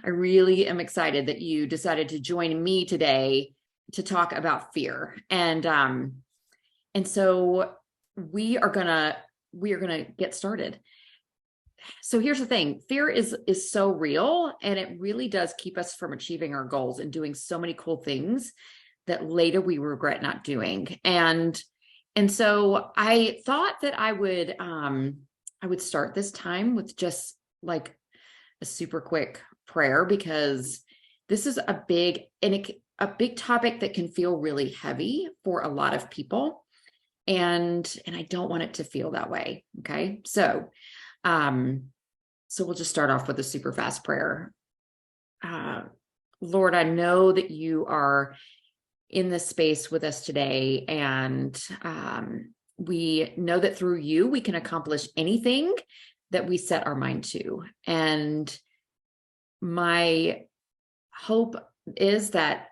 I really am excited that you decided to join me today to talk about fear. And so we are gonna get started. So here's the thing. Fear is so real, and it really does keep us from achieving our goals and doing so many cool things that later we regret not doing. And so I thought that I would start this time with just like a super quick prayer, because this is a big topic that can feel really heavy for a lot of people. And I don't want it to feel that way. Okay. So we'll just start off with a super fast prayer. Lord, I know that you are in this space with us today, and we know that through you, we can accomplish anything that we set our mind to. And my hope is that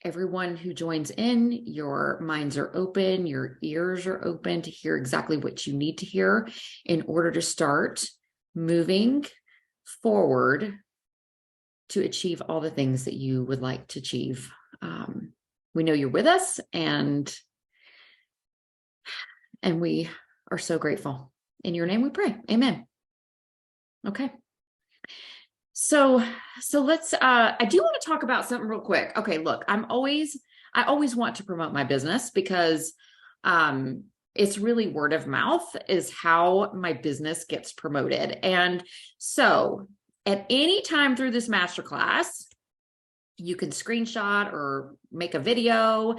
everyone who joins in, your minds are open, your ears are open to hear exactly what you need to hear in order to start moving forward to achieve all the things that you would like to achieve. We know you're with us, and we are so grateful. In your name we pray. Amen. Okay. So let's, I do want to talk about something real quick. Okay, look, I always want to promote my business, because it's really word of mouth is how my business gets promoted. And so at any time through this masterclass, you can screenshot or make a video.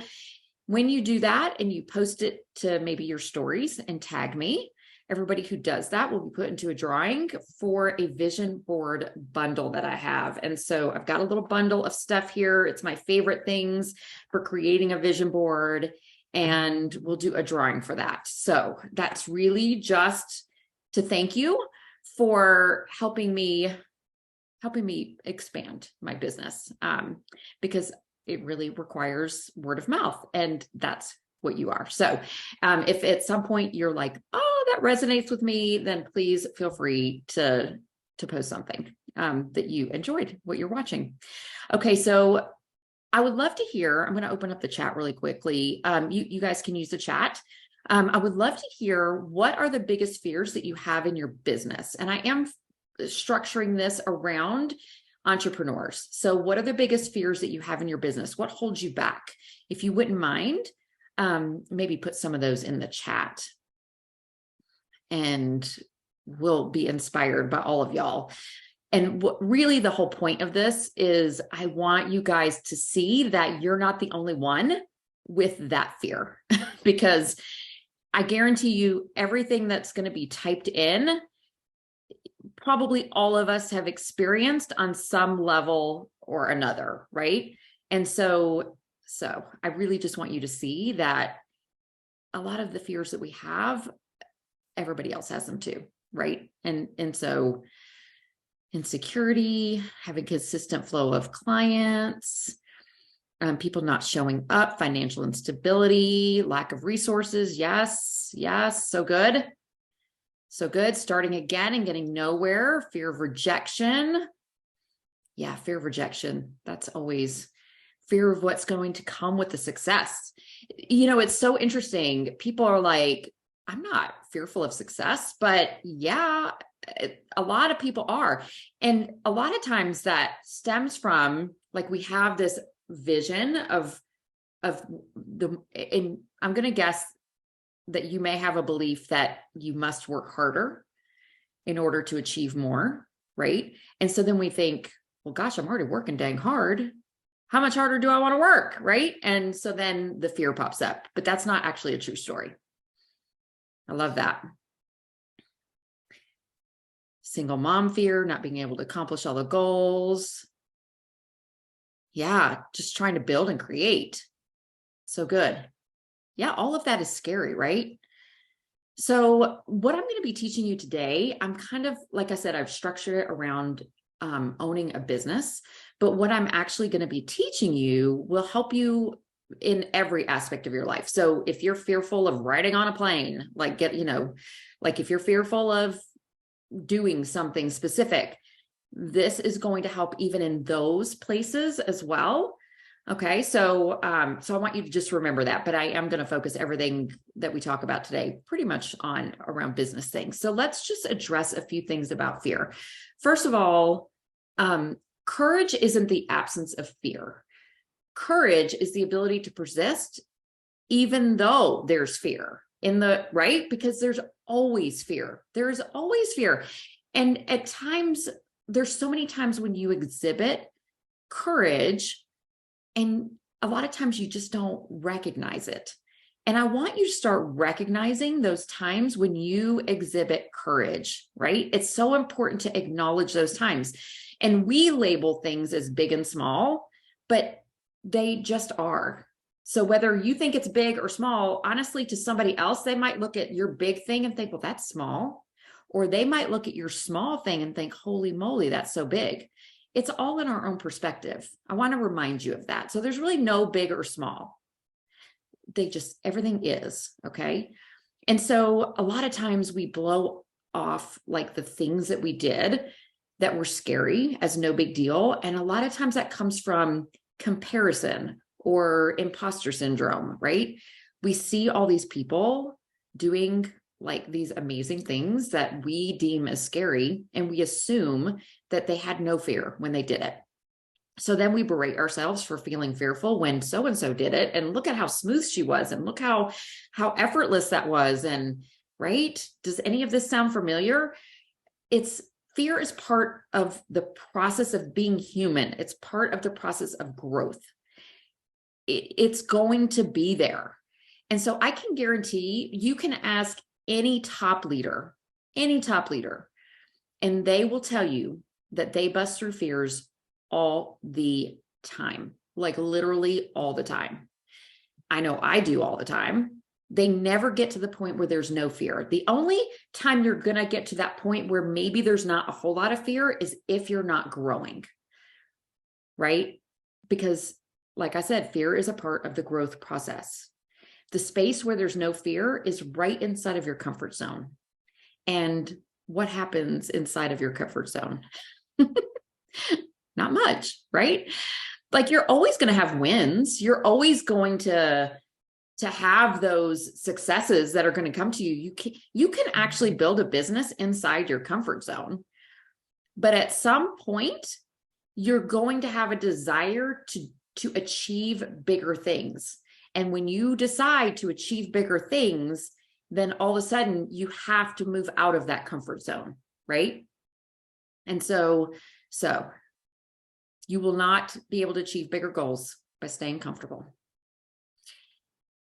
When you do that and you post it to maybe your stories and tag me, everybody who does that will be put into a drawing for a vision board bundle that I have. And so I've got a little bundle of stuff here. It's my favorite things for creating a vision board, and we'll do a drawing for that. So that's really just to thank you for helping me expand my business, because it really requires word of mouth, and that's what you are. So if at some point you're like, oh, that resonates with me, then please feel free to post something that you enjoyed what you're watching. Okay, so I would love to hear, I'm going to open up the chat really quickly. You guys can use the chat. I would love to hear, what are the biggest fears that you have in your business? And I am structuring this around entrepreneurs. So what are the biggest fears that you have in your business? What holds you back? If you wouldn't mind, maybe put some of those in the chat, and we'll be inspired by all of y'all. And what really the whole point of this is, I want you guys to see that you're not the only one with that fear, because I guarantee you everything that's going to be typed in, probably all of us have experienced on some level or another, right? And so I really just want you to see that a lot of the fears that we have, everybody else has them too, right? And so insecurity, having consistent flow of clients, people not showing up, financial instability, lack of resources. Yes, so good. So good. Starting again and getting nowhere, fear of rejection. Yeah, fear of rejection. That's always fear of what's going to come with the success. You know, it's so interesting. People are like, I'm not fearful of success, but yeah, a lot of people are. And a lot of times that stems from, like, we have this vision of and I'm going to guess that you may have a belief that you must work harder in order to achieve more, right? And so then we think, well, gosh, I'm already working dang hard. How much harder do I want to work, right? And so then the fear pops up, but that's not actually a true story. I love that. Single mom fear, not being able to accomplish all the goals. Yeah, just trying to build and create. So good. Yeah, all of that is scary, right? So what I'm going to be teaching you today, I'm kind of, like I said, I've structured it around owning a business, but what I'm actually going to be teaching you will help you in every aspect of your life. So if you're fearful of riding on a plane, like if you're fearful of doing something specific, this is going to help even in those places as well. Okay, so I want you to just remember that, but I am going to focus everything that we talk about today pretty much on around business things. So let's just address a few things about fear. First of all, courage isn't the absence of fear. Courage is the ability to persist even though there's fear right? Because there's always fear. There's always fear. And at times, there's so many times when you exhibit courage, and a lot of times you just don't recognize it. And I want you to start recognizing those times when you exhibit courage, right? It's so important to acknowledge those times. And we label things as big and small, but they just are. So whether you think it's big or small, honestly, to somebody else, they might look at your big thing and think, well, that's small. Or they might look at your small thing and think, holy moly, that's so big. It's all in our own perspective. I want to remind you of that. So there's really no big or small. Everything is, okay? And so a lot of times we blow off like the things that we did that were scary as no big deal. And a lot of times that comes from comparison or imposter syndrome, right? We see all these people doing like these amazing things that we deem as scary, and we assume that they had no fear when they did it. So then we berate ourselves for feeling fearful when so-and-so did it, and look at how smooth she was, and look how effortless that was. And right? Does any of this sound familiar? Fear is part of the process of being human. It's part of the process of growth. It's going to be there. And so I can guarantee you can ask any top leader, and they will tell you that they bust through fears all the time, like literally all the time. I know I do all the time. They never get to the point where there's no fear. The only time you're going to get to that point where maybe there's not a whole lot of fear is if you're not growing, right? Because like I said, fear is a part of the growth process. The space where there's no fear is right inside of your comfort zone. And what happens inside of your comfort zone? Not much, right? Like you're always going to have wins. You're always going to have those successes that are going to come to you. You can actually build a business inside your comfort zone. But at some point, you're going to have a desire to achieve bigger things. And when you decide to achieve bigger things, then all of a sudden you have to move out of that comfort zone, right? And so you will not be able to achieve bigger goals by staying comfortable.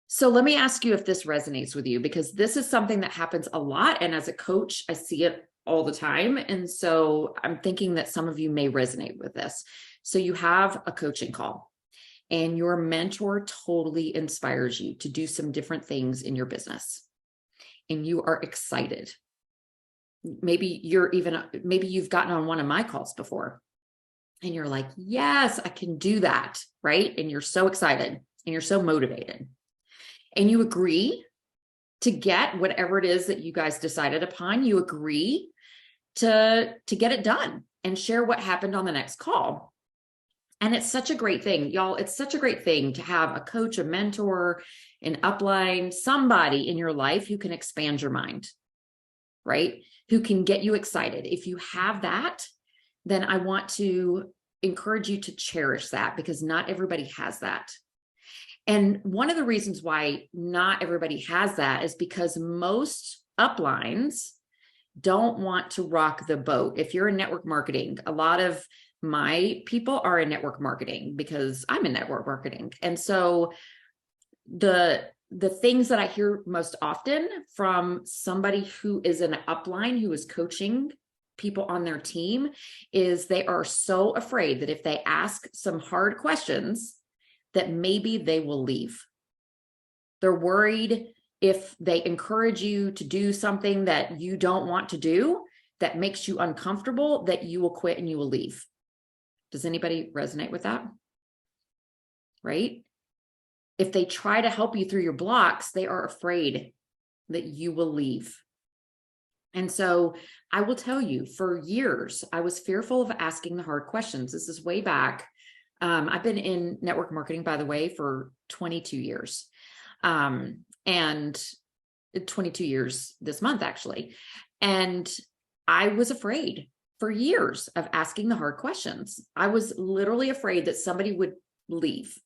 So let me ask you if this resonates with you, because this is something that happens a lot. And as a coach, I see it all the time. And so I'm thinking that some of you may resonate with this. So you have a coaching call, and your mentor totally inspires you to do some different things in your business, and you are excited. Maybe you've gotten on one of my calls before, and you're like, yes, I can do that, right? And you're so excited and you're so motivated, and you agree to get whatever it is that you guys decided upon. You agree to get it done and share what happened on the next call. And it's such a great thing, y'all. It's such a great thing to have a coach, a mentor, an upline, somebody in your life who can expand your mind, right? Who can get you excited. If you have that, then I want to encourage you to cherish that, because not everybody has that. And one of the reasons why not everybody has that is because most uplines don't want to rock the boat. If you're in network marketing, a lot of my people are in network marketing because I'm in network marketing. And so the things that I hear most often from somebody who is an upline, who is coaching people on their team, is they are so afraid that if they ask some hard questions, that maybe they will leave. They're worried if they encourage you to do something that you don't want to do, that makes you uncomfortable, that you will quit and you will leave. Does anybody resonate with that? Right? If they try to help you through your blocks, they are afraid that you will leave. And so I will tell you, for years, I was fearful of asking the hard questions. This is way back. I've been in network marketing, by the way, for 22 years. And 22 years this month, actually. And I was afraid for years of asking the hard questions. I was literally afraid that somebody would leave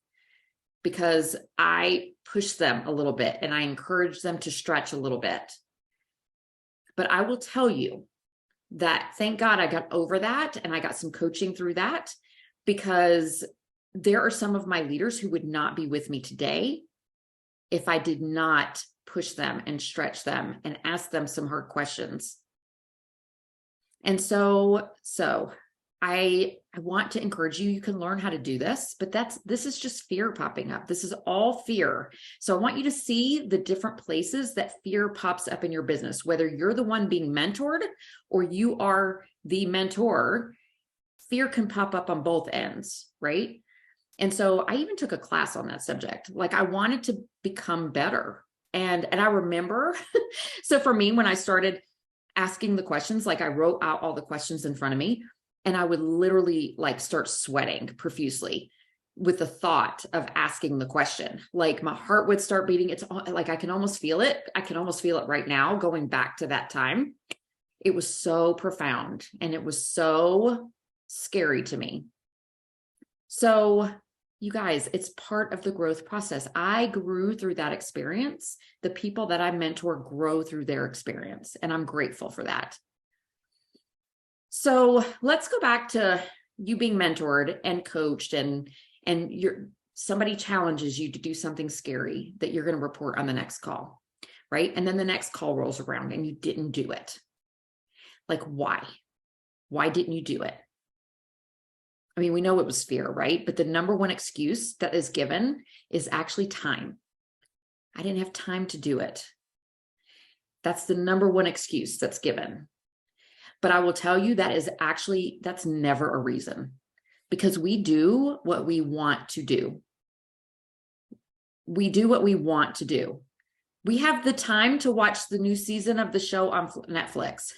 because I pushed them a little bit and I encouraged them to stretch a little bit. But I will tell you that thank God I got over that and I got some coaching through that, because there are some of my leaders who would not be with me today if I did not push them and stretch them and ask them some hard questions. And so I want to encourage you. You can learn how to do this, but this is just fear popping up. This is all fear. So I want you to see the different places that fear pops up in your business, whether you're the one being mentored or you are the mentor. Fear can pop up on both ends, right? And so I even took a class on that subject. Like, I wanted to become better. And I remember, so for me, when I started asking the questions, like I wrote out all the questions in front of me, and I would literally like start sweating profusely with the thought of asking the question. Like my heart would start beating. It's like, I can almost feel it. I can almost feel it right now, going back to that time. It was so profound and it was so scary to me. So you guys, it's part of the growth process. I grew through that experience. The people that I mentor grow through their experience, and I'm grateful for that. So let's go back to you being mentored and coached, and somebody challenges you to do something scary that you're going to report on the next call, right? And then the next call rolls around and you didn't do it. Like, why? Why didn't you do it? I mean, we know it was fear, right? But the number one excuse that is given is actually time. I didn't have time to do it. That's the number one excuse that's given. But I will tell you that's never a reason, because we do what we want to do. We do what we want to do. We have the time to watch the new season of the show on Netflix.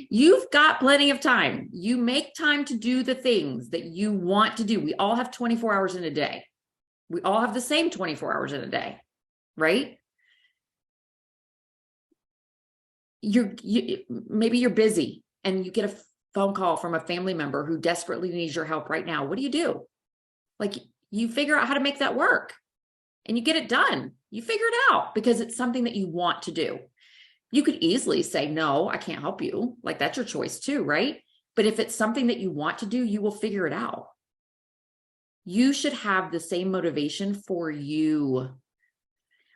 You've got plenty of time. You make time to do the things that you want to do. We all have 24 hours in a day. We all have the same 24 hours in a day, right? Maybe you're busy and you get a phone call from a family member who desperately needs your help right now. What do? Like, you figure out how to make that work and you get it done. You figure it out because it's something that you want to do. You could easily say, no, I can't help you. Like, that's your choice too, right? But if it's something that you want to do, you will figure it out. You should have the same motivation for you.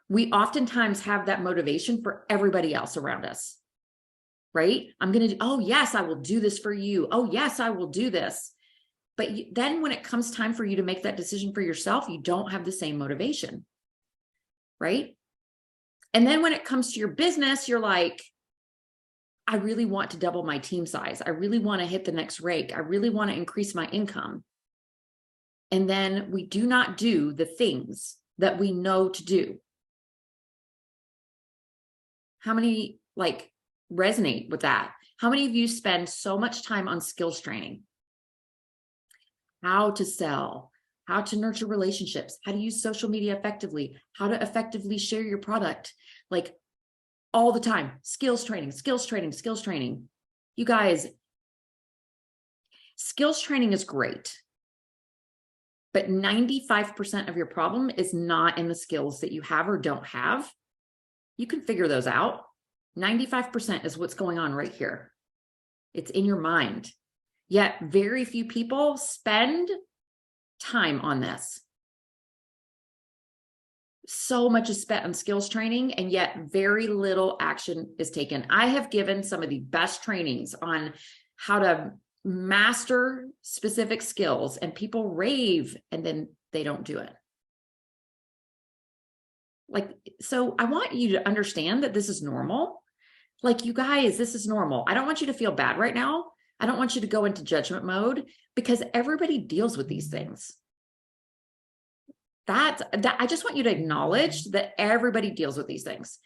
We oftentimes have that motivation for everybody else around us, right? Oh yes, I will do this for you. Oh yes, I will do this. But then when it comes time for you to make that decision for yourself, you don't have the same motivation, right? And then when it comes to your business, you're like, I really want to double my team size. I really want to hit the next rake. I really want to increase my income. And then we do not do the things that we know to do. How many resonate with that? How many of you spend so much time on skills training? How to sell, how to nurture relationships, how to use social media effectively, how to effectively share your product, like all the time. Skills training, skills training, skills training. You guys, skills training is great, but 95% of your problem is not in the skills that you have or don't have. You can figure those out. 95% is what's going on right here. It's in your mind. Yet very few people spend time on this. So much is spent on skills training, and yet very little action is taken. I have given some of the best trainings on how to master specific skills, and people rave and then they don't do it. So I want you to understand that this is normal. Like, you guys, this is normal. I don't want you to feel bad right now. I don't want you to go into judgment mode, because everybody deals with these things. I just want you to acknowledge that everybody deals with these things.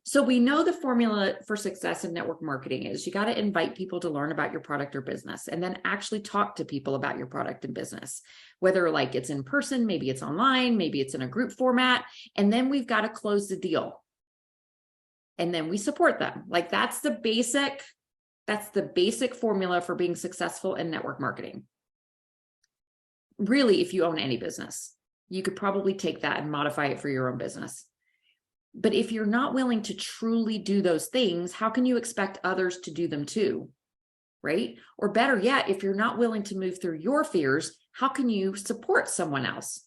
So we know the formula for success in network marketing is you got to invite people to learn about your product or business, and then actually talk to people about your product and business, whether like it's in person, maybe it's online, maybe it's in a group format. And then we've got to close the deal. And then we support them. Like that's the basic formula for being successful in network marketing. Really, if you own any business, you could probably take that and modify it for your own business. But if you're not willing to truly do those things, how can you expect others to do them too? Right? Or better yet, if you're not willing to move through your fears, how can you support someone else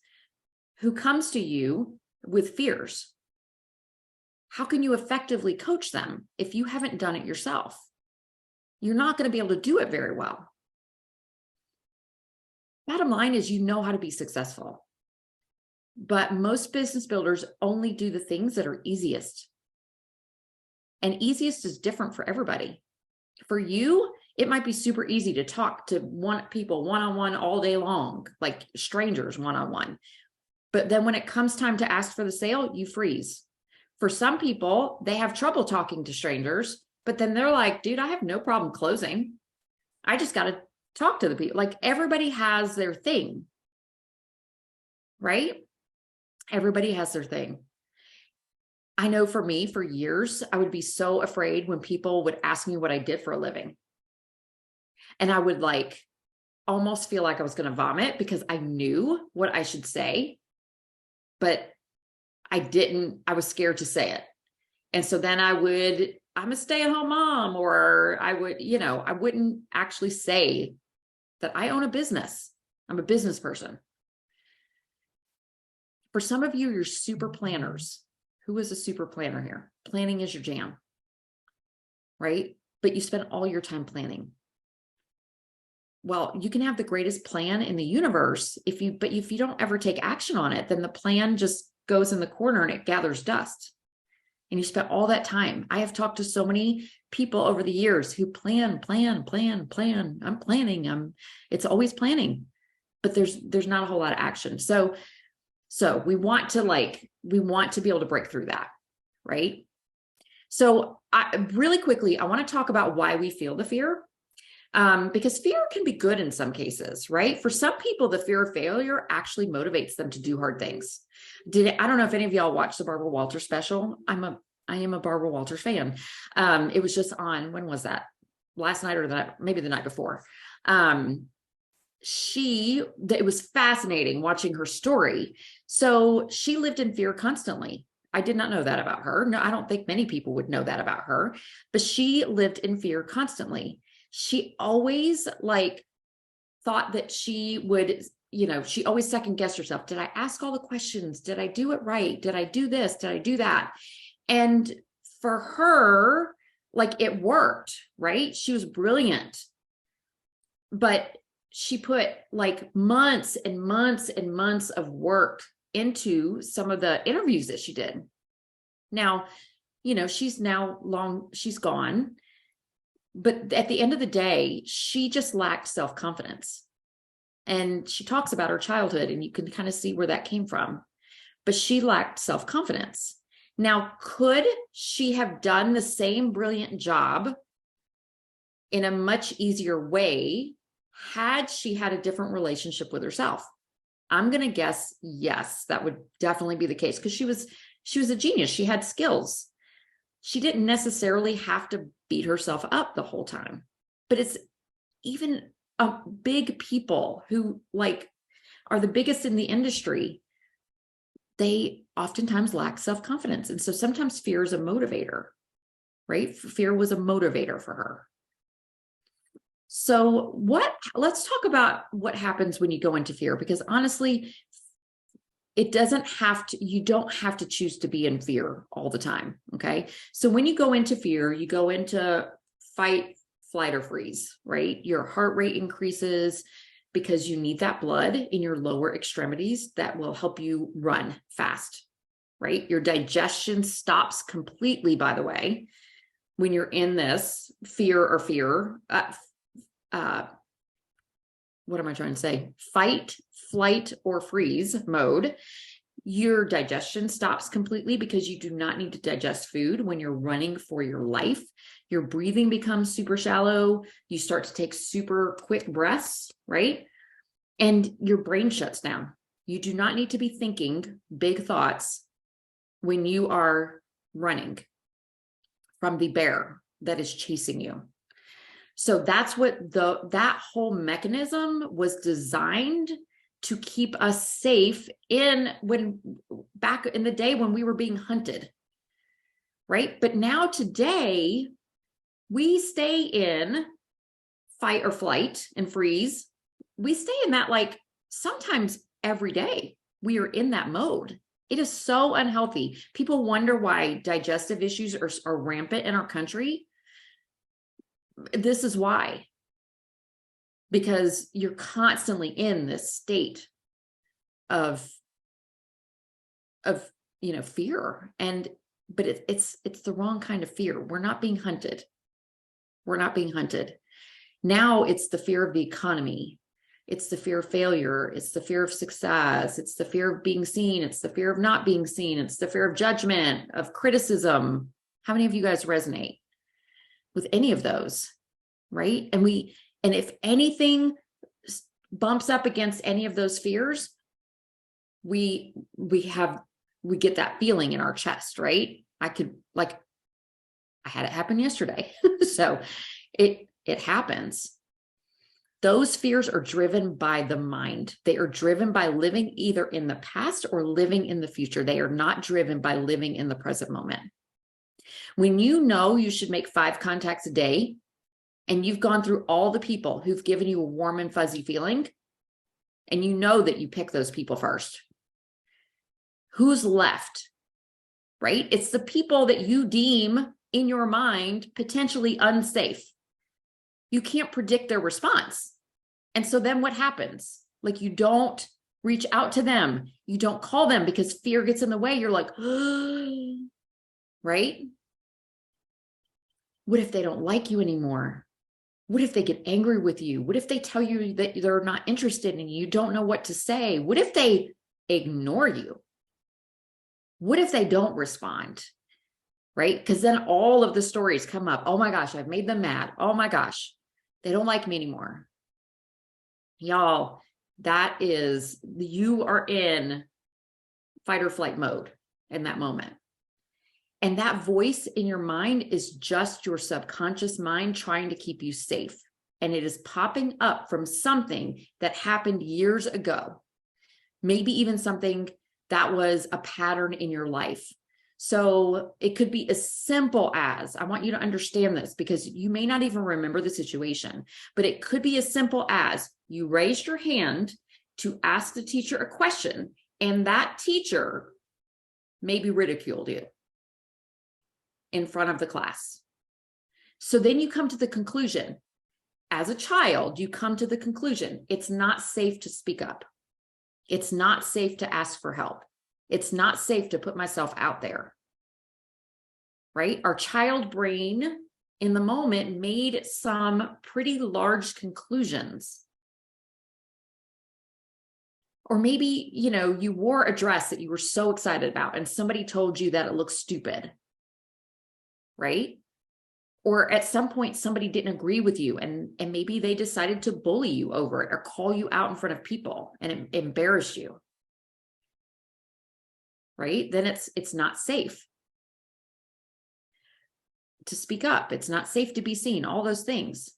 who comes to you with fears? How can you effectively coach them if you haven't done it yourself? You're not going to be able to do it very well. Bottom line is you know how to be successful. But most business builders only do the things that are easiest. And easiest is different for everybody. For you, it might be super easy to talk to people one-on-one all day long, like strangers one-on-one. But then when it comes time to ask for the sale, you freeze. For some people, they have trouble talking to strangers, but then they're like, dude, I have no problem closing. I just got to talk to the people. Like everybody has their thing, right? Everybody has their thing. I know for me, for years, I would be so afraid when people would ask me what I did for a living. And I would like almost feel like I was going to vomit because I knew what I should say, but I didn't, I was scared to say it. And so then I'm a stay-at-home mom, or I wouldn't actually say that I own a business. I'm a business person. For some of you, you're super planners. Who is a super planner here? Planning is your jam, right? But you spend all your time planning. Well, you can have the greatest plan in the universe if you don't ever take action on it, then the plan just goes in the corner and it gathers dust. And you spent all that time. I have talked to so many people over the years who plan. I'm planning. It's always planning, but there's not a whole lot of action. So we want to be able to break through that, right? So really quickly, I want to talk about why we feel the fear. Because fear can be good in some cases, right? For some people, the fear of failure actually motivates them to do hard things. I don't know if any of y'all watched the Barbara Walters special. I am a Barbara Walters fan. It was just on, when was that? Last night or maybe the night before. It was fascinating watching her story. So she lived in fear constantly. I did not know that about her. No, I don't think many people would know that about her, but she lived in fear constantly. She always thought that she would, she always second guessed herself. Did I ask all the questions? Did I do it right? Did I do this? Did I do that? And for her, it worked, right? She was brilliant, but she put months and months and months of work into some of the interviews that she did. Now, she's gone. But at the end of the day, she just lacked self-confidence. And she talks about her childhood, and you can kind of see where that came from. But she lacked self-confidence. Now, could she have done the same brilliant job in a much easier way had she had a different relationship with herself? I'm going to guess yes, that would definitely be the case, because she was a genius. She had skills. She didn't necessarily have to beat herself up the whole time. But it's even big people who are the biggest in the industry, they oftentimes lack self-confidence. And so sometimes fear is a motivator, right? Fear was a motivator for her. So let's talk about what happens when you go into fear, because honestly, you don't have to choose to be in fear all the time. Okay. So when you go into fear, you go into fight, flight, or freeze, right? Your heart rate increases because you need that blood in your lower extremities that will help you run fast, right? Your digestion stops completely, by the way, when you're in this what am I trying to say? Fight, flight, or freeze mode. Your digestion stops completely because you do not need to digest food when you're running for your life. Your breathing becomes super shallow. You start to take super quick breaths, right? And your brain shuts down. You do not need to be thinking big thoughts when you are running from the bear that is chasing you. So that's what that whole mechanism was designed to keep us safe back in the day when we were being hunted, right? But now today, we stay in fight or flight and freeze. We stay in that like sometimes every day. We are in that mode. It is so unhealthy. People wonder why digestive issues are rampant in our country. This is why. Because you're constantly in this state of fear. But it's the wrong kind of fear. We're not being hunted. We're not being hunted. Now it's the fear of the economy. It's the fear of failure. It's the fear of success. It's the fear of being seen. It's the fear of not being seen. It's the fear of judgment, of criticism. How many of you guys resonate with any of those? Right? And if anything bumps up against any of those fears, we get that feeling in our chest, right? I had it happen yesterday. So it happens. Those fears are driven by the mind. They are driven by living either in the past or living in the future. They are not driven by living in the present moment. When you know you should make 5 contacts a day, and you've gone through all the people who've given you a warm and fuzzy feeling, and you know that you pick those people first, who's left, right? It's the people that you deem in your mind potentially unsafe. You can't predict their response. And so then what happens? Like, you don't reach out to them. You don't call them because fear gets in the way. You're like, right? What if they don't like you anymore? What if they get angry with you? What if they tell you that they're not interested in you? You don't know what to say. What if they ignore you? What if they don't respond? Right? Because then all of the stories come up. Oh my gosh, I've made them mad. Oh my gosh, they don't like me anymore. Y'all, you are in fight or flight mode in that moment. And that voice in your mind is just your subconscious mind trying to keep you safe. And it is popping up from something that happened years ago. Maybe even something that was a pattern in your life. So it could be as simple as, I want you to understand this because you may not even remember the situation, but it could be as simple as you raised your hand to ask the teacher a question, and that teacher maybe ridiculed you in front of the class. So then you come to the conclusion, as a child, you come to the conclusion, it's not safe to speak up. It's not safe to ask for help. It's not safe to put myself out there, right? Our child brain in the moment made some pretty large conclusions. Or maybe, you wore a dress that you were so excited about and somebody told you that it looked stupid, right? Or at some point, somebody didn't agree with you and maybe they decided to bully you over it or call you out in front of people and embarrass you, right? Then it's not safe to speak up. It's not safe to be seen, all those things.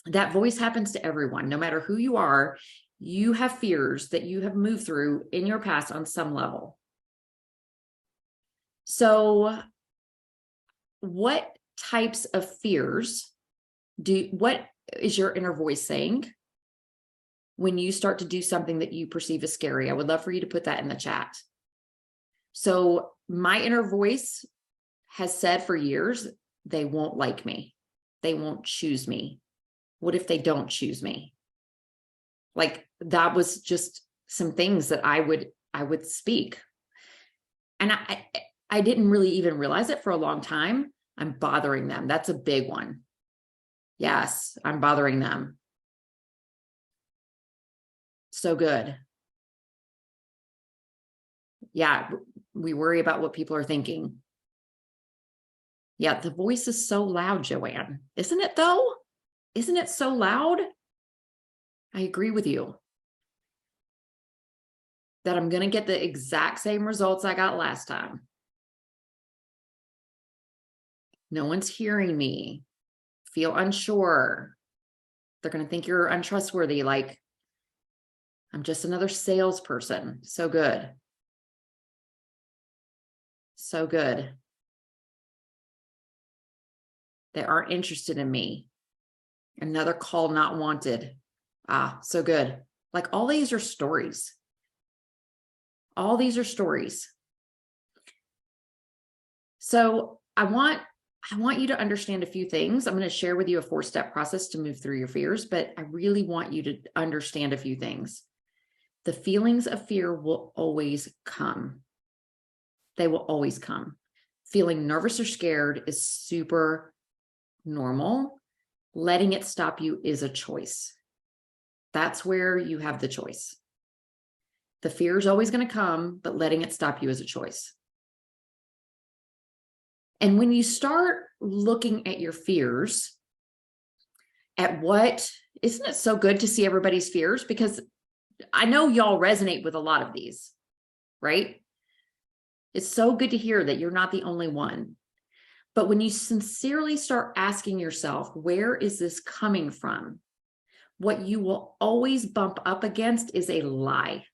That voice happens to everyone. No matter who you are, you have fears that you have moved through in your past on some level. So what types of fears what is your inner voice saying when you start to do something that you perceive as scary? I would love for you to put that in the chat. So my inner voice has said for years, they won't like me. They won't choose me. What if they don't choose me? Like, that was just some things that I would speak. And I didn't really even realize it for a long time. I'm bothering them. That's a big one. Yes, I'm bothering them. So good. Yeah, we worry about what people are thinking. Yeah, the voice is so loud, Joanne. Isn't it though? Isn't it so loud? I agree with you that I'm going to get the exact same results I got last time. No one's hearing me. Feel unsure. They're going to think you're untrustworthy. Like, I'm just another salesperson. So good. So good. They aren't interested in me. Another call not wanted. Ah, so good. Like, all these are stories. All these are stories. So I want you to understand a few things. I'm going to share with you a 4-step process to move through your fears, but I really want you to understand a few things. The feelings of fear will always come. They will always come. Feeling nervous or scared is super normal. Letting it stop you is a choice. That's where you have the choice. The fear is always going to come, but letting it stop you is a choice. And when you start looking at your fears, isn't it so good to see everybody's fears? Because I know y'all resonate with a lot of these, right? It's so good to hear that you're not the only one. But when you sincerely start asking yourself, where is this coming from? What you will always bump up against is a lie.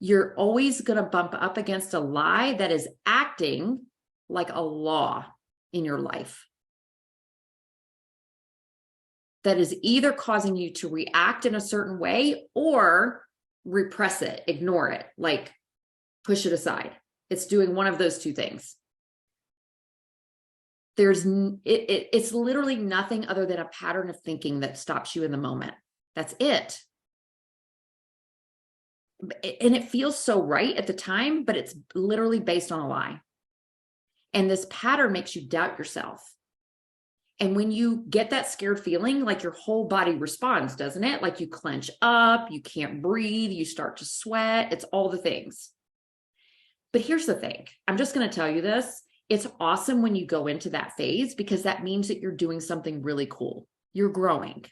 You're always going to bump up against a lie that is acting like a law in your life. That is either causing you to react in a certain way or repress it, ignore it, like push it aside. It's doing one of those two things. It's literally nothing other than a pattern of thinking that stops you in the moment. That's it. And it feels so right at the time, but it's literally based on a lie. And this pattern makes you doubt yourself. And when you get that scared feeling, like your whole body responds, doesn't it? Like you clench up, you can't breathe, you start to sweat. It's all the things. But here's the thing. I'm just going to tell you this. It's awesome when you go into that phase because that means that you're doing something really cool. You're growing.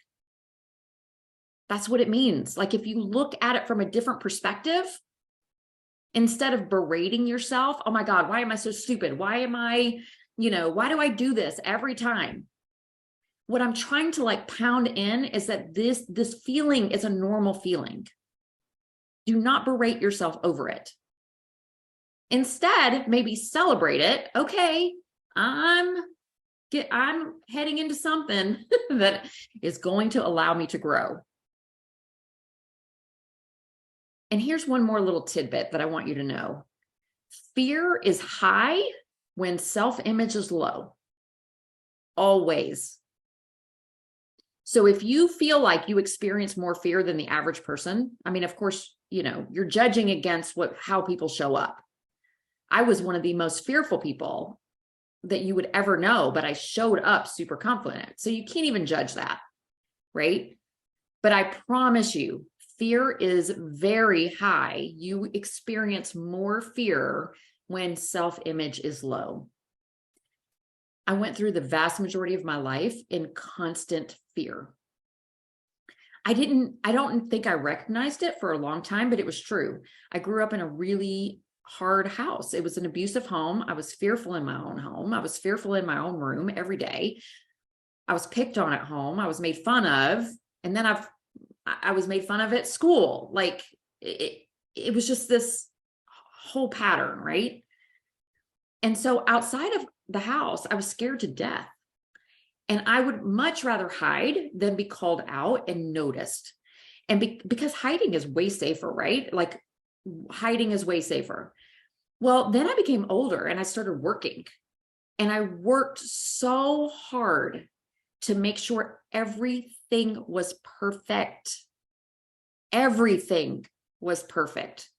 That's what it means. Like if you look at it from a different perspective, instead of berating yourself, oh my God, why am I so stupid? Why do I do this every time? What I'm trying to like pound in is that this feeling is a normal feeling. Do not berate yourself over it. Instead, maybe celebrate it. Okay, I'm heading into something that is going to allow me to grow. And here's one more little tidbit that I want you to know. Fear is high when self-image is low. Always. So if you feel like you experience more fear than the average person, I mean, of course, you're judging against how people show up. I was one of the most fearful people that you would ever know, but I showed up super confident. So you can't even judge that, right? But I promise you, fear is very high. You experience more fear when self-image is low. I went through the vast majority of my life in constant fear. I don't think I recognized it for a long time, but it was true. I grew up in a really hard house. It was an abusive home. I was fearful in my own home. I was fearful in my own room every day. I was picked on at home. I was made fun of. And then I was made fun of at school. Like it was just this whole pattern, right? And so outside of the house, I was scared to death. And I would much rather hide than be called out and noticed. And because hiding is way safer, right? Like hiding is way safer. Well, then I became older and I started working. And I worked so hard to make sure everything was perfect. Everything was perfect.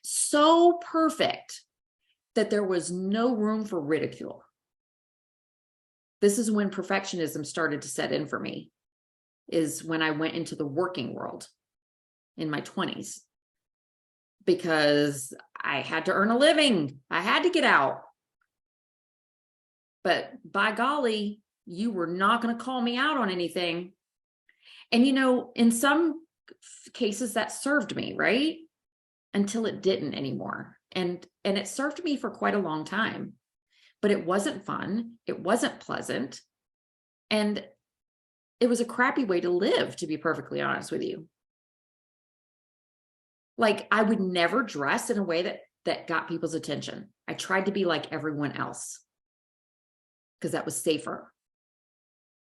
So perfect that there was no room for ridicule. This is when perfectionism started to set in for me, is when I went into the working world in my 20s. because I had to earn a living. I had to get out. But by golly, you were not going to call me out on anything. And, in some cases that served me, right? Until it didn't anymore. And it served me for quite a long time, but it wasn't fun. It wasn't pleasant. And it was a crappy way to live, to be perfectly honest with you. Like, I would never dress in a way that got people's attention. I tried to be like everyone else because that was safer.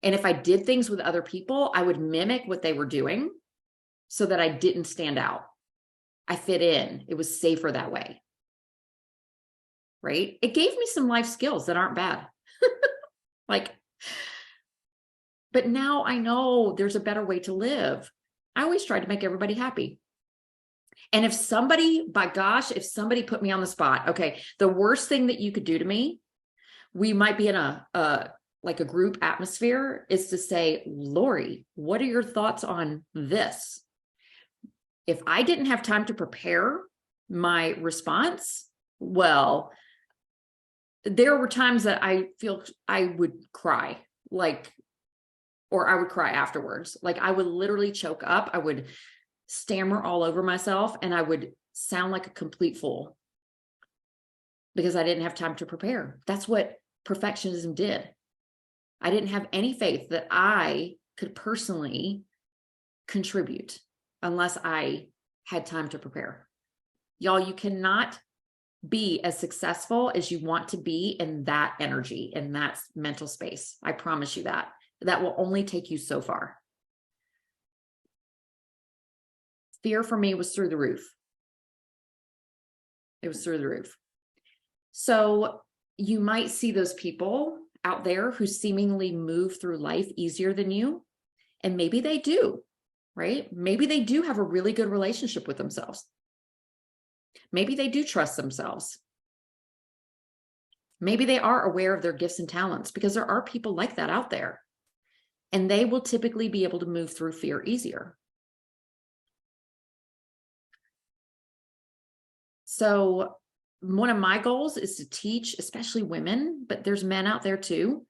And if I did things with other people, I would mimic what they were doing so that I didn't stand out. I fit in. It was safer that way. Right? It gave me some life skills that aren't bad. But now I know there's a better way to live. I always tried to make everybody happy. And if somebody put me on the spot, okay, the worst thing that you could do to me, we might be in a group atmosphere, is to say, Lori, what are your thoughts on this? If I didn't have time to prepare my response, well, there were times that I feel I would cry, or I would cry afterwards. I would literally choke up. I would stammer all over myself, and I would sound like a complete fool because I didn't have time to prepare. That's what perfectionism did. I didn't have any faith that I could personally contribute unless I had time to prepare. Y'all, you cannot be as successful as you want to be in that energy, in that mental space. I promise you that. That will only take you so far. Fear for me was through the roof. It was through the roof. So you might see those people out there who seemingly move through life easier than you. And maybe they do, right? Maybe they do have a really good relationship with themselves. Maybe they do trust themselves. Maybe they are aware of their gifts and talents, because there are people like that out there. And they will typically be able to move through fear easier. So one of my goals is to teach, especially women, but there's men out there too,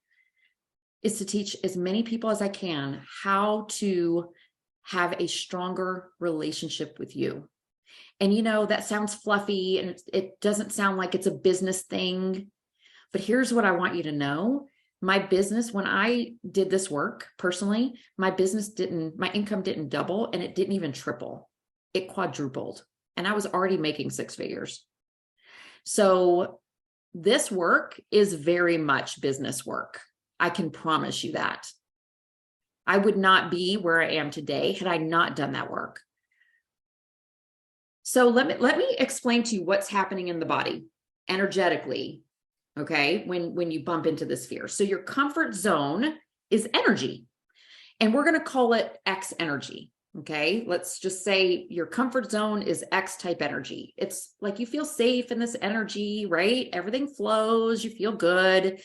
is to teach as many people as I can how to have a stronger relationship with you. And that sounds fluffy, and it doesn't sound like it's a business thing. But here's what I want you to know. My business, when I did this work personally, my income didn't double, and it didn't even triple. It quadrupled. And I was already making 6 figures. So this work is very much business work. I can promise you that. I would not be where I am today had I not done that work. So let me explain to you what's happening in the body energetically, okay, when you bump into this fear. So your comfort zone is energy, and we're going to call it X energy. Okay, let's just say your comfort zone is X type energy. It's like you feel safe in this energy, right? Everything flows, you feel good,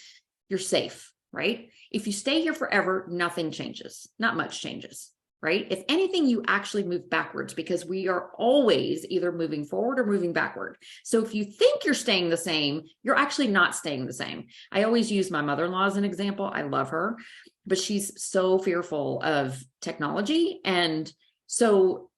you're safe, right? If you stay here forever, nothing changes, not much changes, right? If anything, you actually move backwards, because we are always either moving forward or moving backward. So if you think you're staying the same, you're actually not staying the same. I always use my mother-in-law as an example. I love her, but she's so fearful of technology. And so,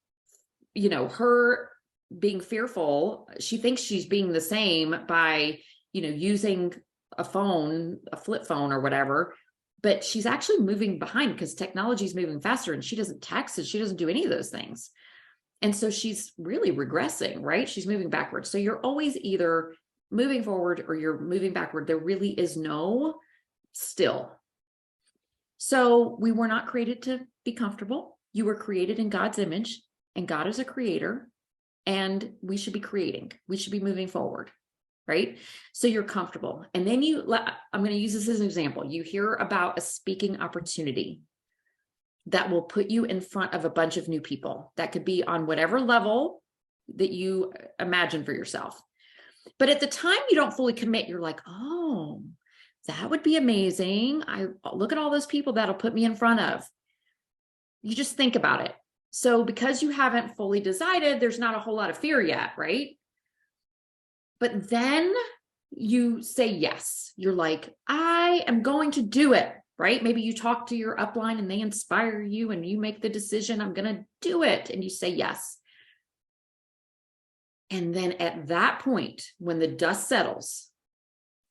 her being fearful, she thinks she's being the same by, using a phone, a flip phone or whatever, but she's actually moving behind because technology is moving faster, and she doesn't text and she doesn't do any of those things. And so she's really regressing, right? She's moving backwards. So you're always either moving forward or you're moving backward. There really is no still. So we were not created to be comfortable. You were created in God's image, and God is a creator, and we should be creating. We should be moving forward, right? So you're comfortable. And then I'm going to use this as an example. You hear about a speaking opportunity that will put you in front of a bunch of new people. That could be on whatever level that you imagine for yourself. But at the time you don't fully commit, you're like, oh, that would be amazing. I look at all those people that'll put me in front of. You just think about it. So because you haven't fully decided, there's not a whole lot of fear yet, right? But then you say yes. You're like, I am going to do it, right? Maybe you talk to your upline and they inspire you and you make the decision, I'm going to do it. And you say yes. And then at that point, when the dust settles,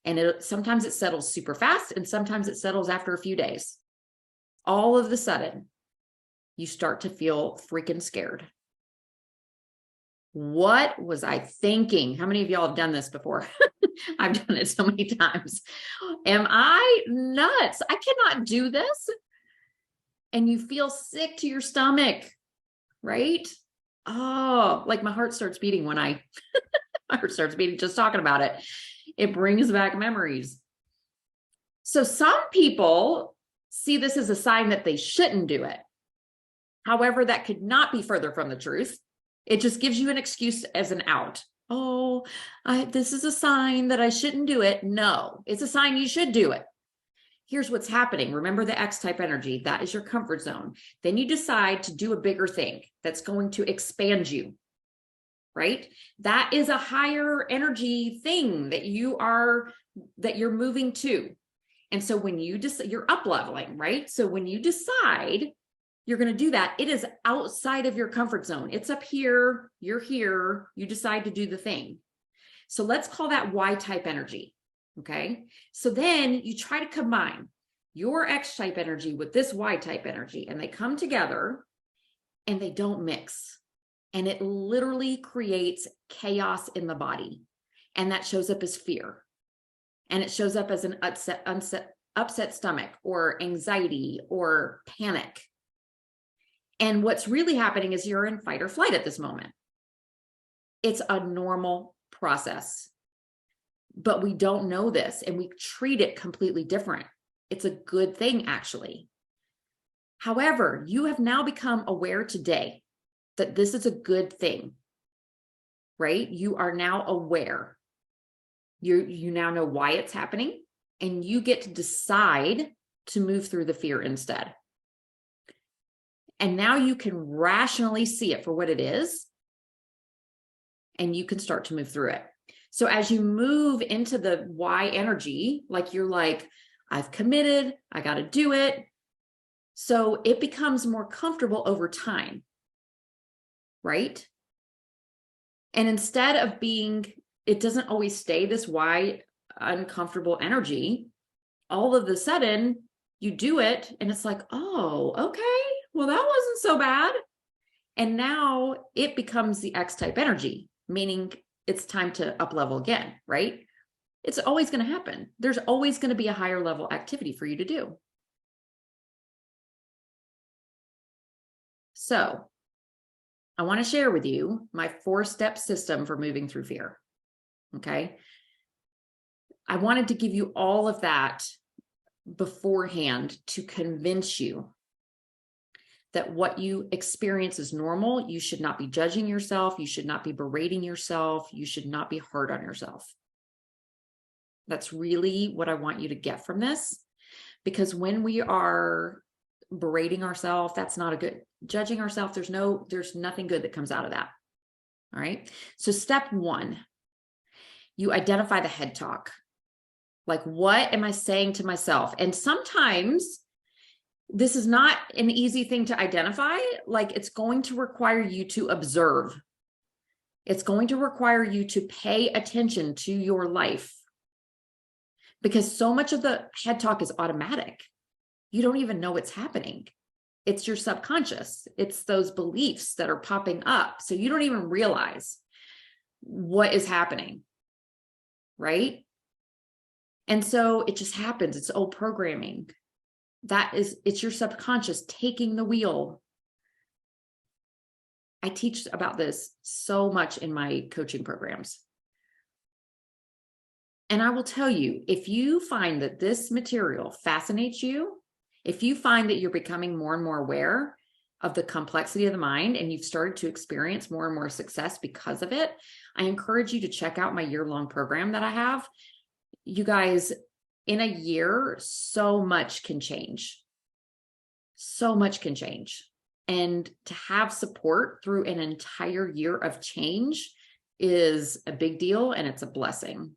and sometimes it settles super fast and sometimes it settles after a few days, all of a sudden, you start to feel freaking scared. What was I thinking? How many of y'all have done this before? I've done it so many times. Am I nuts? I cannot do this. And you feel sick to your stomach, right? Oh, like my heart starts beating when my heart starts beating just talking about it. It brings back memories. So some people see this as a sign that they shouldn't do it. However, that could not be further from the truth. It just gives you an excuse as an out. Oh, this is a sign that I shouldn't do it. No, it's a sign you should do it. Here's what's happening. Remember the X-type energy. That is your comfort zone. Then you decide to do a bigger thing that's going to expand you, right? That is a higher energy thing that you're moving to. And so when you're up leveling, right? So when you decide you're going to do that, it is outside of your comfort zone. It's up here, you're here, you decide to do the thing. So let's call that Y-type energy, okay? So then you try to combine your X-type energy with this Y-type energy, and they come together and they don't mix. And it literally creates chaos in the body. And that shows up as fear. And it shows up as an upset stomach or anxiety or panic. And what's really happening is you're in fight or flight at this moment. It's a normal process, but we don't know this and we treat it completely different. It's a good thing, actually. However, you have now become aware today that this is a good thing, right? You are now aware. You now know why it's happening, and you get to decide to move through the fear instead. And now you can rationally see it for what it is, and you can start to move through it. So as you move into the Y energy, like you're like, I've committed, I got to do it. So it becomes more comfortable over time, right? And instead of it doesn't always stay this Y uncomfortable energy. All of a sudden you do it and it's like, oh, okay. Well, that wasn't so bad. And now it becomes the X-type energy, meaning it's time to up level again, right? It's always going to happen. There's always going to be a higher level activity for you to do. So I want to share with you my 4-step system for moving through fear. Okay. I wanted to give you all of that beforehand to convince you that what you experience is normal. You should not be judging yourself. You should not be berating yourself. You should not be hard on yourself. That's really what I want you to get from this, because when we are berating ourselves, that's not a good, judging ourselves, there's nothing good that comes out of that. All right. So step 1, you identify the head talk. Like, what am I saying to myself? And sometimes this is not an easy thing to identify. Like, it's going to require you to observe. It's going to require you to pay attention to your life, because so much of the head talk is automatic. You don't even know what's happening. It's your subconscious. It's those beliefs that are popping up. So you don't even realize what is happening, right? And so it just happens. It's old programming. It's your subconscious taking the wheel. I teach about this so much in my coaching programs. And I will tell you, if you find that this material fascinates you, if you find that you're becoming more and more aware of the complexity of the mind and you've started to experience more and more success because of it, I encourage you to check out my year-long program that I have. You guys, in a year, so much can change. So much can change. And to have support through an entire year of change is a big deal, and it's a blessing.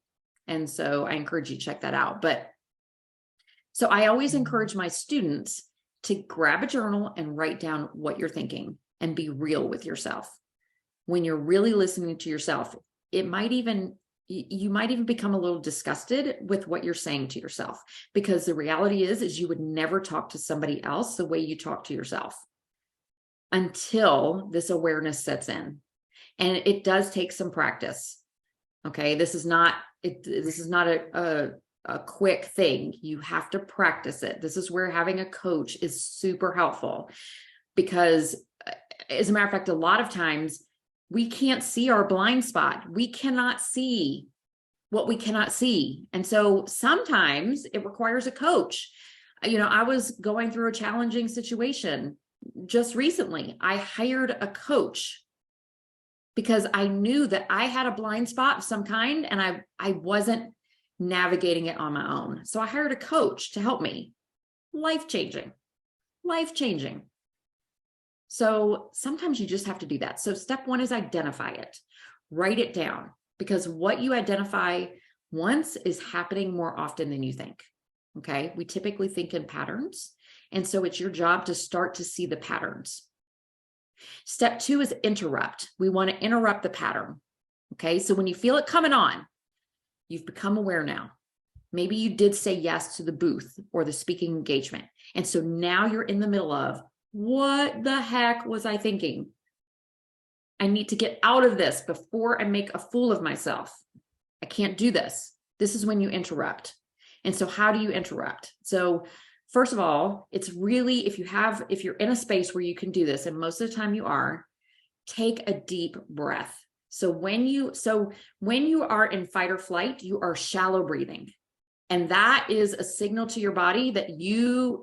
And so I encourage you to check that out. But so I always encourage my students to grab a journal and write down what you're thinking and be real with yourself. When you're really listening to yourself, you might even become a little disgusted with what you're saying to yourself, because the reality is you would never talk to somebody else the way you talk to yourself until this awareness sets in. And it does take some practice. Okay. This is not a quick thing. You have to practice it. This is where having a coach is super helpful, because as a matter of fact, a lot of times we can't see our blind spot. We cannot see what we cannot see. And so sometimes it requires a coach. I was going through a challenging situation just recently. I hired a coach because I knew that I had a blind spot of some kind and I wasn't navigating it on my own. So I hired a coach to help me. Life-changing. So sometimes you just have to do that. So step one is identify it. Write it down, because what you identify once is happening more often than you think. Okay. We typically think in patterns. And so it's your job to start to see the patterns. Step two is interrupt. We want to interrupt the pattern. Okay. So when you feel it coming on, you've become aware now. Maybe you did say yes to the booth or the speaking engagement. And so now you're in the middle of, what the heck was I thinking? I need to get out of this before I make a fool of myself. I can't do this. This is when you interrupt. And so how do you interrupt? So first of all, it's really, if you're in a space where you can do this, and most of the time you are, take a deep breath. So when you are in fight or flight, you are shallow breathing. And that is a signal to your body that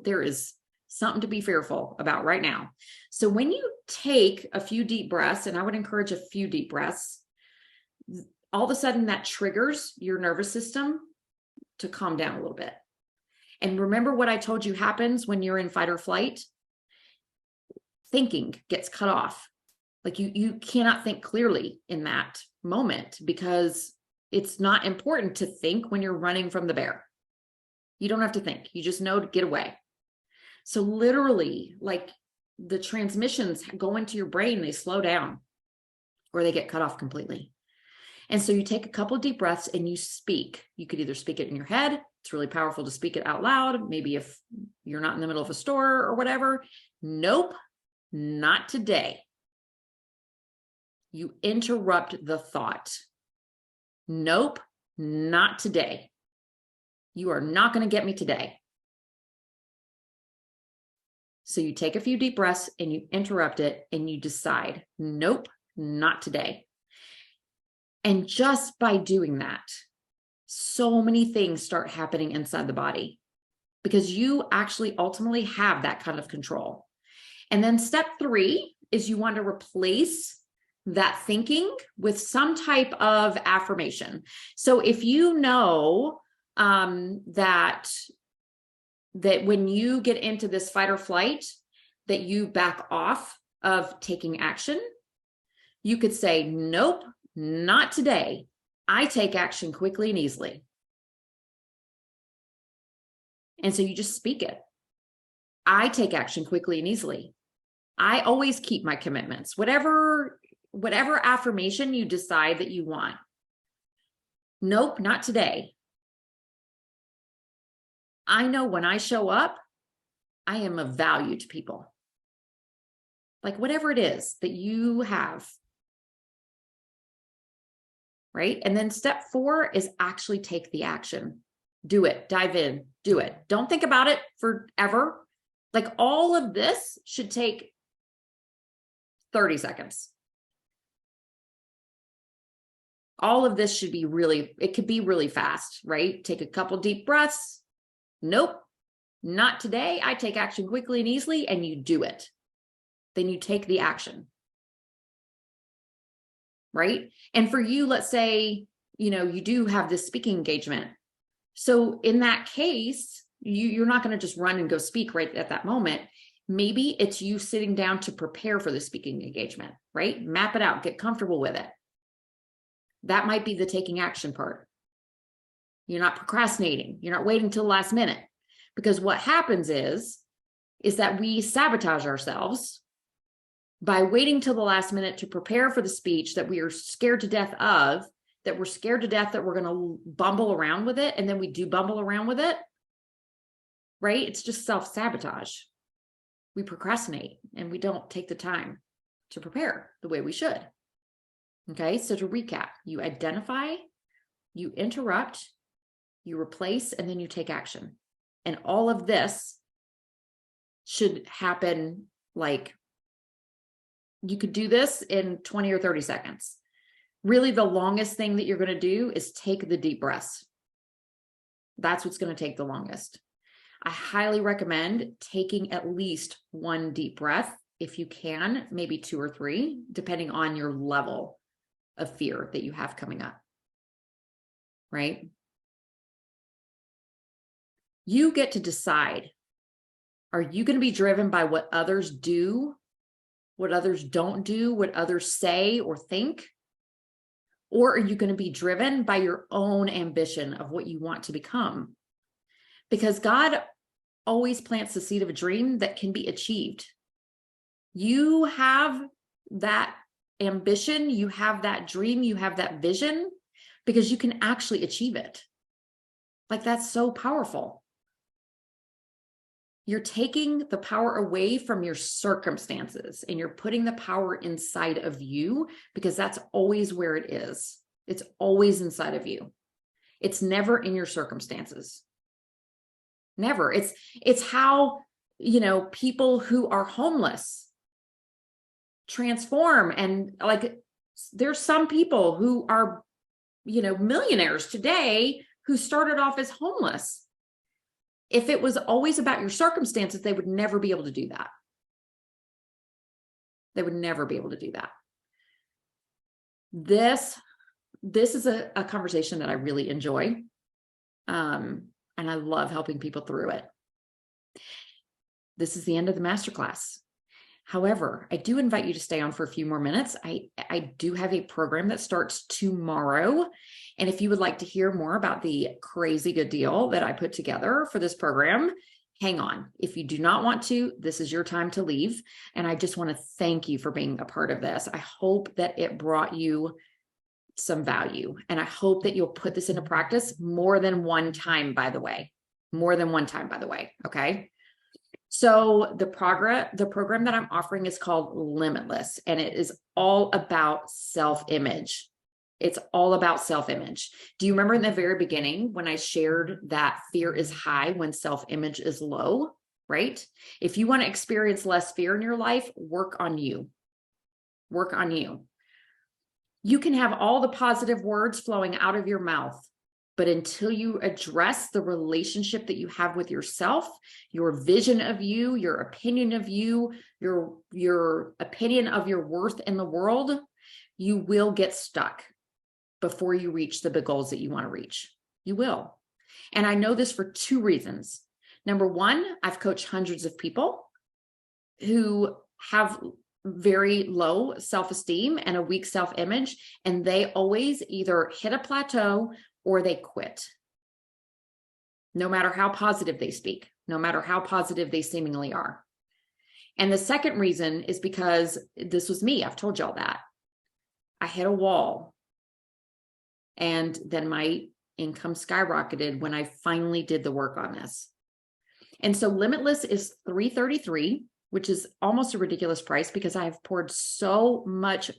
there is something to be fearful about right now. So when you take a few deep breaths, and I would encourage a few deep breaths, all of a sudden that triggers your nervous system to calm down a little bit. And remember what I told you happens when you're in fight or flight? Thinking gets cut off. Like you cannot think clearly in that moment, because it's not important to think when you're running from the bear. You don't have to think. You just know to get away. So literally, like, the transmissions go into your brain, they slow down or they get cut off completely. And so you take a couple of deep breaths and you speak. You could either speak it in your head. It's really powerful to speak it out loud. Maybe if you're not in the middle of a store or whatever. Nope, not today. You interrupt the thought. Nope, not today. You are not going to get me today. So you take a few deep breaths and you interrupt it and you decide, nope, not today. And just by doing that, so many things start happening inside the body, because you actually ultimately have that kind of control. And then step three is you want to replace that thinking with some type of affirmation. So if you know that when you get into this fight or flight, that you back off of taking action, you could say, nope, not today. I take action quickly and easily. And so you just speak it. I take action quickly and easily. I always keep my commitments, whatever affirmation you decide that you want. Nope, not today. I know when I show up, I am of value to people. Like whatever it is that you have. Right? And then step 4 is actually take the action. Do it, dive in, do it. Don't think about it forever. Like all of this should take 30 seconds. All of this should be it could be really fast, right? Take a couple deep breaths. Nope, not today. I take action quickly and easily, and you do it. Then you take the action. Right? And for you, let's say, you do have this speaking engagement. So in that case, you're not going to just run and go speak right at that moment. Maybe it's you sitting down to prepare for the speaking engagement, right? Map it out, get comfortable with it. That might be the taking action part. You're not procrastinating. You're not waiting till the last minute, because what happens is that we sabotage ourselves by waiting till the last minute to prepare for the speech that we are scared to death of, that we're scared to death that we're going to bumble around with it. And then we do bumble around with it, right? It's just self-sabotage. We procrastinate and we don't take the time to prepare the way we should. Okay, so to recap, you identify, you interrupt, you replace, and then you take action. And all of this should happen, like, you could do this in 20 or 30 seconds. Really, the longest thing that you're going to do is take the deep breaths. That's what's going to take the longest. I highly recommend taking at least one deep breath if you can, maybe 2 or 3, depending on your level of fear that you have coming up, right? You get to decide. Are you going to be driven by what others do, what others don't do, what others say or think? Or are you going to be driven by your own ambition of what you want to become? Because God always plants the seed of a dream that can be achieved. You have that ambition, you have that dream, you have that vision, because you can actually achieve it. Like, that's so powerful. You're taking the power away from your circumstances and you're putting the power inside of you, because that's always where it is. It's always inside of you. It's never in your circumstances. Never. It's how, people who are homeless transform. And like, there's some people who are, millionaires today who started off as homeless. If it was always about your circumstances, they would never be able to do that. They would never be able to do that. This is a conversation that I really enjoy. And I love helping people through it. This is the end of the masterclass. However, I do invite you to stay on for a few more minutes. I do have a program that starts tomorrow. And if you would like to hear more about the crazy good deal that I put together for this program, hang on. If you do not want to, this is your time to leave. And I just want to thank you for being a part of this. I hope that it brought you some value. And I hope that you'll put this into practice more than one time, by the way. More than one time, by the way. Okay. So the program that I'm offering is called Limitless, and it is all about self-image. It's all about self-image. Do you remember in the very beginning when I shared that fear is high when self-image is low, right? If you want to experience less fear in your life, work on you. Work on you. You can have all the positive words flowing out of your mouth, but until you address the relationship that you have with yourself, your vision of you, your opinion of you, your opinion of your worth in the world, you will get stuck before you reach the big goals that you want to reach. You will. And I know this for 2 reasons. Number 1, I've coached hundreds of people who have very low self-esteem and a weak self-image, and they always either hit a plateau or they quit. No matter how positive they speak, no matter how positive they seemingly are. And the second reason is because this was me. I've told y'all that. I hit a wall. And then my income skyrocketed when I finally did the work on this. And so Limitless is $333, which is almost a ridiculous price because I have poured so much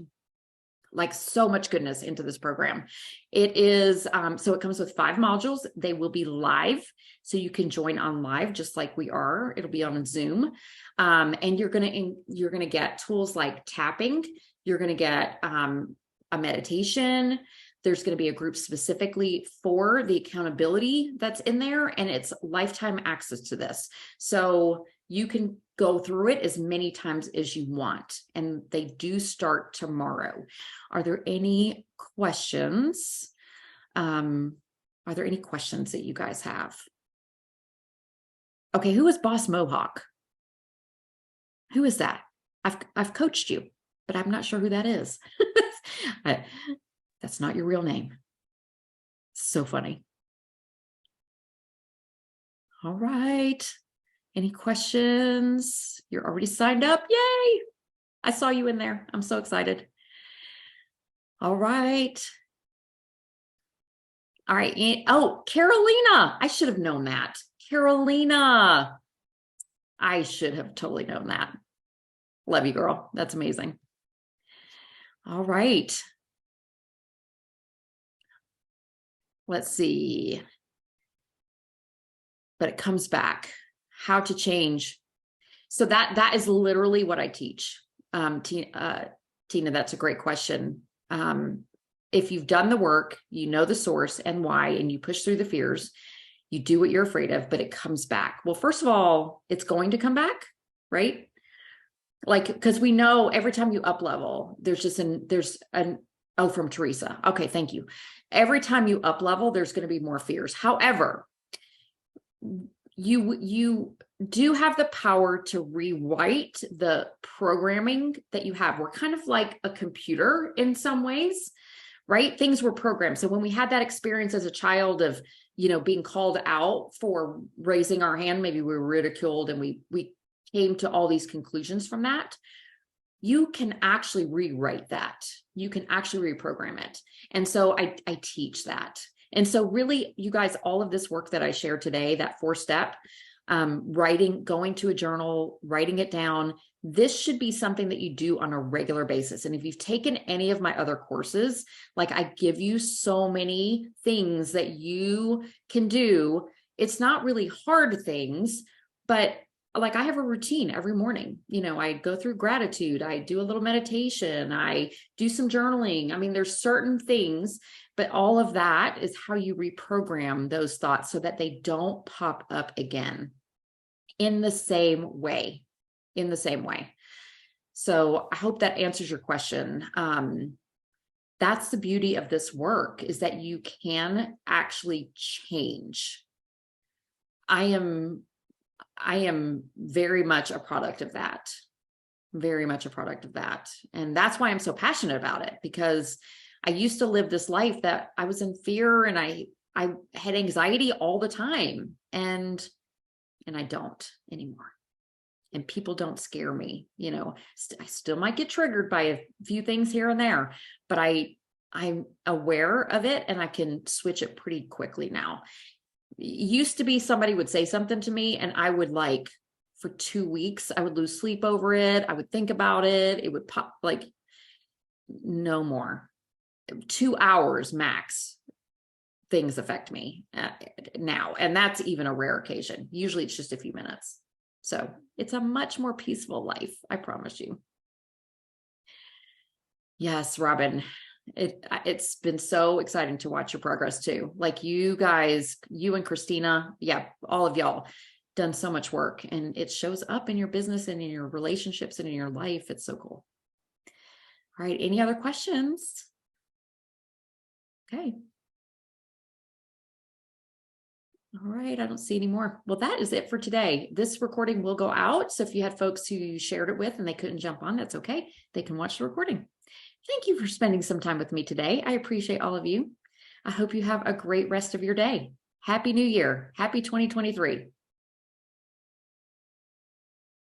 goodness into this program. It is, so it comes with 5 modules. They will be live. So you can join on live just like we are. It'll be on Zoom. And you're going to get tools like tapping. You're going to get a meditation. There's going to be a group specifically for the accountability that's in there, and it's lifetime access to this. So you can go through it as many times as you want, and they do start tomorrow. Are there any questions? Are there any questions that you guys have? Okay, who is Boss Mohawk? Who is that? I've coached you, but I'm not sure who that is. That's not your real name. So funny. All right. Any questions? You're already signed up. Yay. I saw you in there. I'm so excited. All right. All right. Oh, Carolina. I should have known that. Carolina. I should have totally known that. Love you, girl. That's amazing. All right. Let's see. But it comes back. How to change. So that is literally what I teach. Tina, that's a great question. If you've done the work, you know the source and why, and you push through the fears, you do what you're afraid of, but it comes back. Well, first of all, it's going to come back, right? Like, because we know every time you up level, oh, from Teresa. Okay, thank you. Every time you up level, there's going to be more fears. However, you do have the power to rewrite the programming that you have. We're kind of like a computer in some ways, right? Things were programmed. So when we had that experience as a child of, being called out for raising our hand, maybe we were ridiculed and we came to all these conclusions from that. You can actually rewrite that. You can actually reprogram it. And so I teach that. And so really, you guys, all of this work that I shared today, that 4-step, writing, going to a journal, writing it down, this should be something that you do on a regular basis. And if you've taken any of my other courses, like I give you so many things that you can do. It's not really hard things, but like I have a routine every morning. I go through gratitude. I do a little meditation. I do some journaling. I mean, there's certain things, but all of that is how you reprogram those thoughts so that they don't pop up again in the same way. So I hope that answers your question. That's the beauty of this work, is that you can actually change. I am very much a product of that. And that's why I'm so passionate about it, because I used to live this life that I was in fear and I had anxiety all the time, and I don't anymore. And people don't scare me. I still might get triggered by a few things here and there, but I'm aware of it and I can switch it pretty quickly now. Used to be somebody would say something to me and I would for 2 weeks, I would lose sleep over it. I would think about it. It would pop, no more. 2 hours max. Things affect me now. And that's even a rare occasion. Usually it's just a few minutes. So it's a much more peaceful life. I promise you. Yes, Robin. It's been so exciting to watch your progress too. Like you guys, you and Christina, all of y'all done so much work, and it shows up in your business and in your relationships and in your life. It's so cool. All right. Any other questions? Okay. All right. I don't see any more. Well, that is it for today. This recording will go out. So if you had folks who you shared it with and they couldn't jump on, that's okay. They can watch the recording. Thank you for spending some time with me today. I appreciate all of you. I hope you have a great rest of your day. Happy New Year. Happy 2023.